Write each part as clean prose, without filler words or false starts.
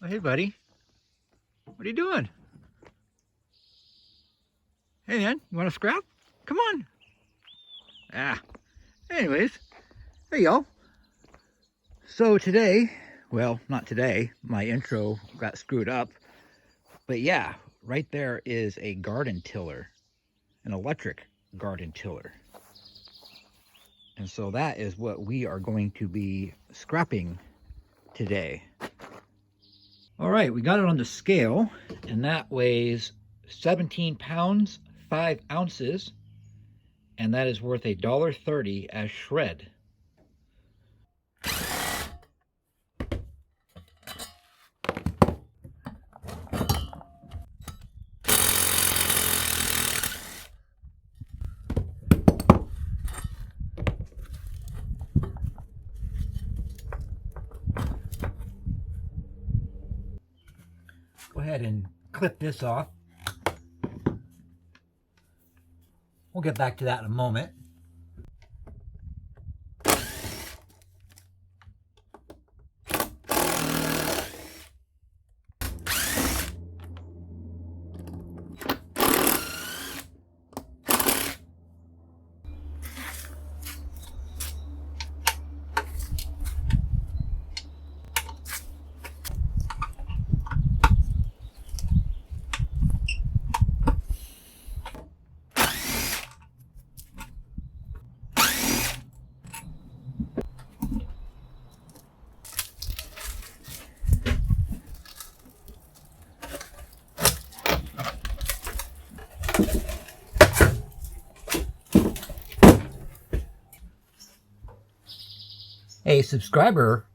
Oh, hey, buddy. What are you doing? Hey, man, you want to scrap? Come on. Ah, anyways, hey, y'all. So today, well, not today, my intro got screwed up. But yeah, right there is a garden tiller, an electric garden tiller. And so that is what we are going to be scrapping today. All right, we got it on the scale, and that weighs 17 pounds, 5 ounces, and that is worth $1.30 as shred. Go ahead and clip this off. We'll get back to that in a moment. A subscriber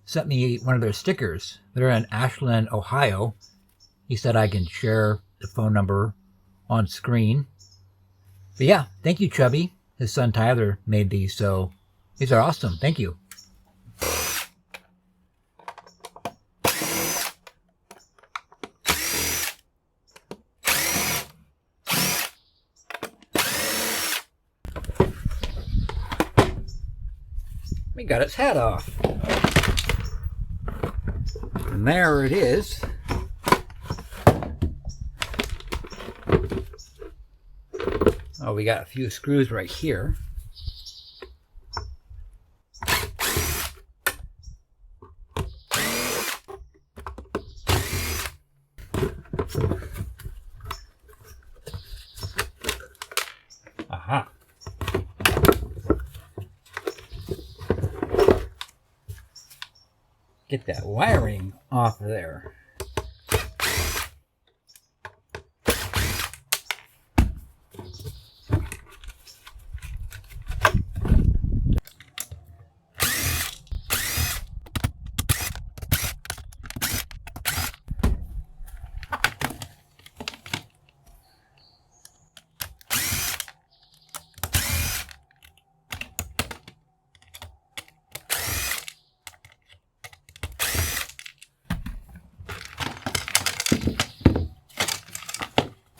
sent me one of their stickers. They're in Ashland, Ohio. He said I can share the phone number on screen. But yeah, thank you, Chubby. His son Tyler made these, so these are awesome. Thank you. We got its hat off. And there it is. Oh, we got a few screws right here. Aha. Get that wiring off of there.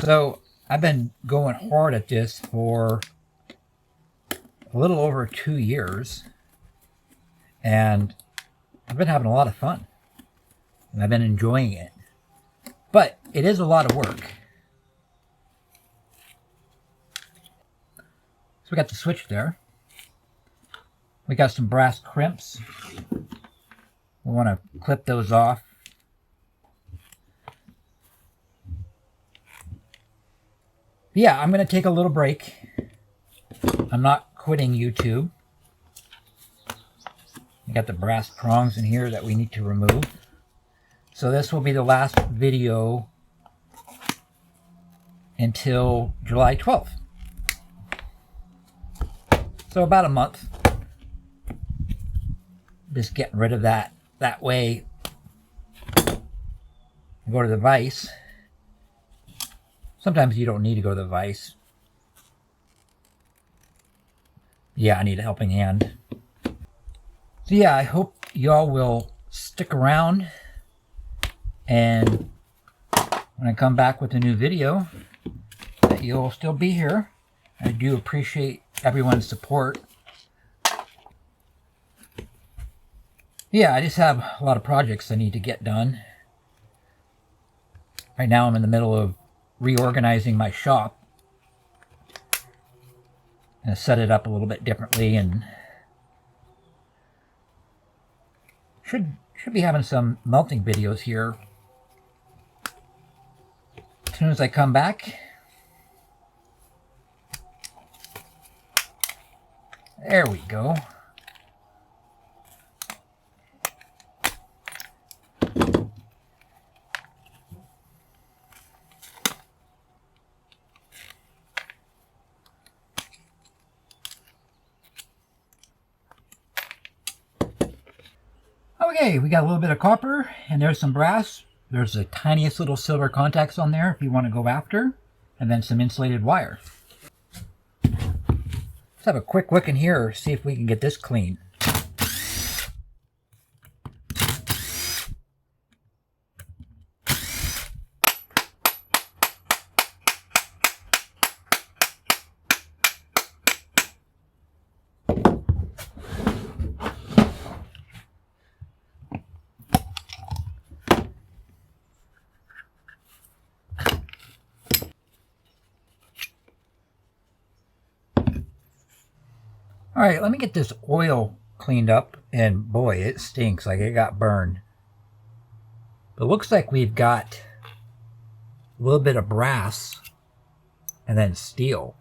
So I've been going hard at this for a little over 2 years, and I've been having a lot of fun, and I've been enjoying it. But it is a lot of work. So we got the switch there. We got some brass crimps. We want to clip those off. Yeah, I'm going to take a little break. I'm not quitting YouTube. We got the brass prongs in here that we need to remove. So this will be the last video until July 12th. So about a month. Just getting rid of that. That way, go to the vise. Sometimes you don't need to go to the vise. Yeah, I need a helping hand. So yeah, I hope y'all will stick around, and when I come back with a new video, that you'll still be here. I do appreciate everyone's support. Yeah, I just have a lot of projects I need to get done. Right now I'm in the middle of reorganizing my shop. I'm going to set it up a little bit differently, and should be having some melting videos here as soon as I come back. There we go. Okay, we got a little bit of copper, and there's some brass. There's the tiniest little silver contacts on there if you want to go after, and then some insulated wire. Let's have a quick look in here, see if we can get this clean. All right, let me get this oil cleaned up, and boy, it stinks like it got burned. But it looks like we've got a little bit of brass and then steel.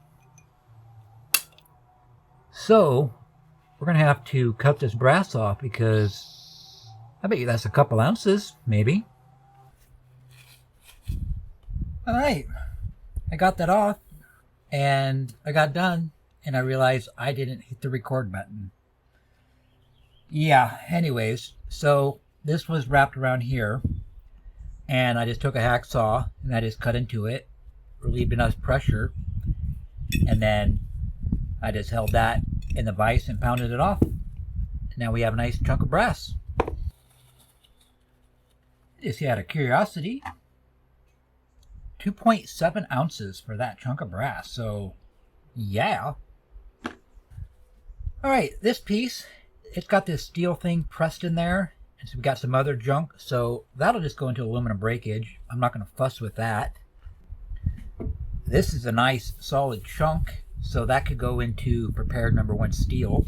So we're gonna have to cut this brass off, because I bet you that's a couple ounces, maybe. All right, I got that off, and I got done. And I realized I didn't hit the record button. Yeah, anyways, so this was wrapped around here, and I just took a hacksaw and I just cut into it, relieved enough pressure, and then I just held that in the vise and pounded it off. And now we have a nice chunk of brass. Just out of curiosity, 2.7 ounces for that chunk of brass, so yeah. Alright, this piece, it's got this steel thing pressed in there, and so we got some other junk, so that'll just go into aluminum breakage. I'm not going to fuss with that. This is a nice solid chunk, so that could go into prepared number 1 steel.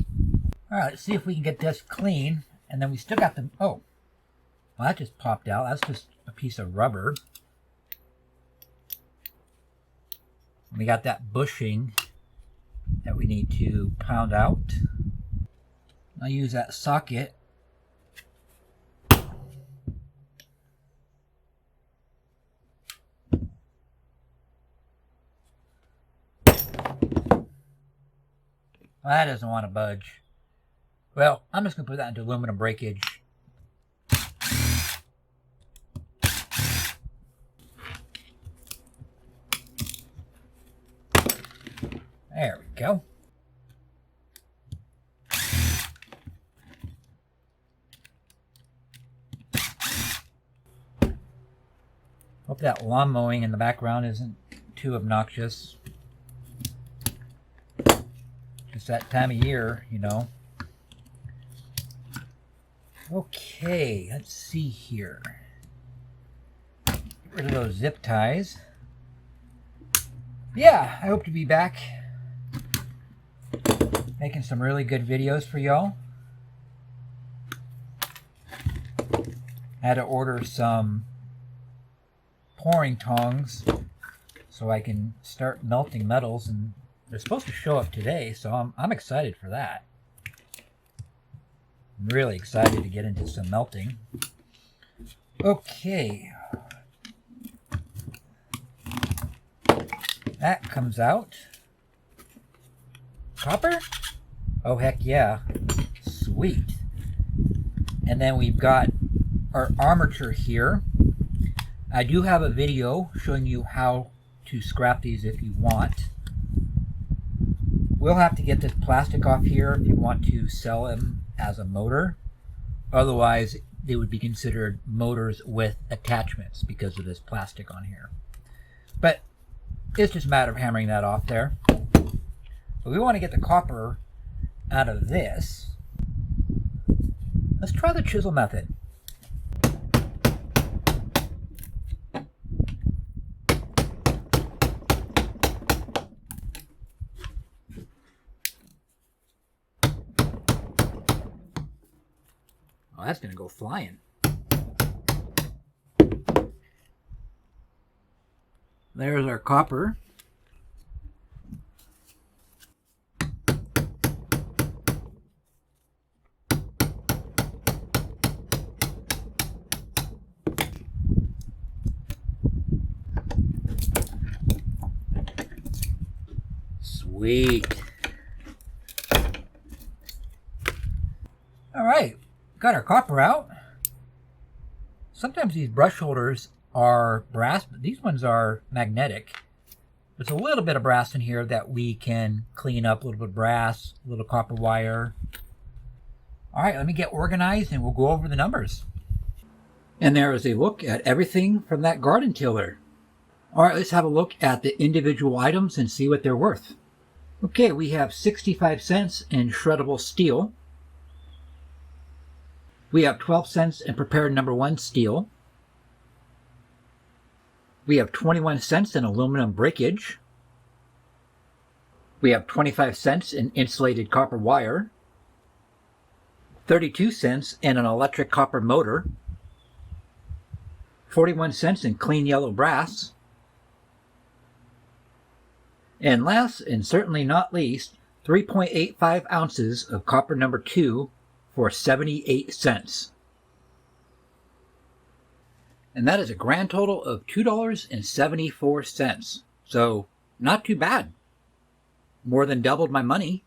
Alright, let's see if we can get this clean, and then we still got the, oh, well, that just popped out. That's just a piece of rubber. We got that bushing that we need to pound out. I'll use that socket. Well, that doesn't want to budge. Well, I'm just going to put that into aluminum breakage. There we go. Hope that lawn mowing in the background isn't too obnoxious. Just that time of year, you know. Okay, let's see here. Get rid of those zip ties. Yeah, I hope to be back making some really good videos for y'all. I had to order some pouring tongs so I can start melting metals, and they're supposed to show up today, so I'm excited for that. I'm really excited to get into some melting. Okay. That comes out. Copper? Oh, heck yeah. Sweet. And then we've got our armature here. I do have a video showing you how to scrap these if you want. We'll have to get this plastic off here if you want to sell them as a motor. Otherwise, they would be considered motors with attachments because of this plastic on here. But it's just a matter of hammering that off there. But we want to get the copper out of this. Let's try the chisel method. Oh, that's going to go flying. There's our copper. Sweet. All right, got our copper out. Sometimes these brush holders are brass, but these ones are magnetic. There's a little bit of brass in here that we can clean up, a little bit of brass, a little copper wire. All right, let me get organized and we'll go over the numbers. And there is a look at everything from that garden tiller. All right, let's have a look at the individual items and see what they're worth. Okay, we have 65 cents in shreddable steel. We have 12 cents in prepared number 1 steel. We have 21 cents in aluminum breakage. We have 25 cents in insulated copper wire. 32 cents in an electric copper motor. 41 cents in clean yellow brass. And last, and certainly not least, 3.85 ounces of copper number 2 for 78 cents. And that is a grand total of $2.74. So, not too bad. More than doubled my money.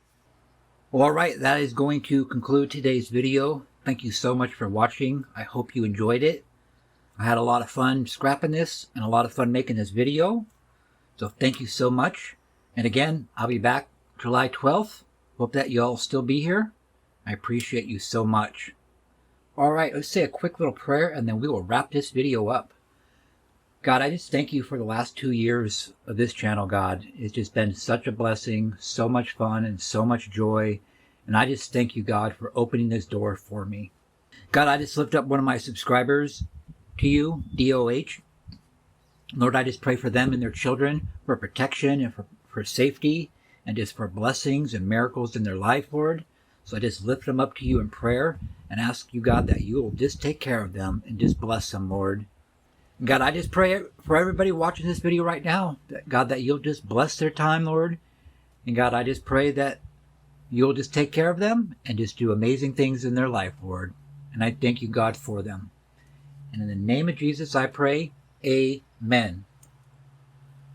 Well, alright, that is going to conclude today's video. Thank you so much for watching. I hope you enjoyed it. I had a lot of fun scrapping this and a lot of fun making this video. So thank you so much. And again, I'll be back July 12th. Hope that you all still be here. I appreciate you so much. Alright, let's say a quick little prayer and then we will wrap this video up. God, I just thank you for the last 2 years of this channel, God. It's just been such a blessing, so much fun, and so much joy. And I just thank you, God, for opening this door for me. God, I just lift up one of my subscribers to you, DOH. Lord, I just pray for them and their children, for protection and for safety, and just for blessings and miracles in their life, Lord. So I just lift them up to you in prayer and ask you, God, that you will just take care of them and just bless them, Lord. And God, I just pray for everybody watching this video right now, that God, that you'll just bless their time, Lord. And God, I just pray that you'll just take care of them and just do amazing things in their life, Lord. And I thank you, God, for them. And in the name of Jesus, I pray, amen.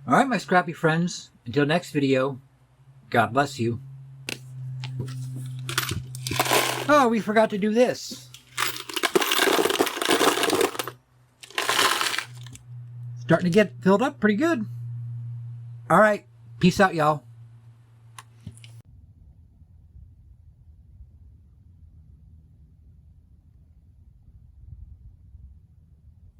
All right, my scrappy friends, until next video, God bless you. Oh, we forgot to do this. Starting to get filled up pretty good. All right, peace out, y'all.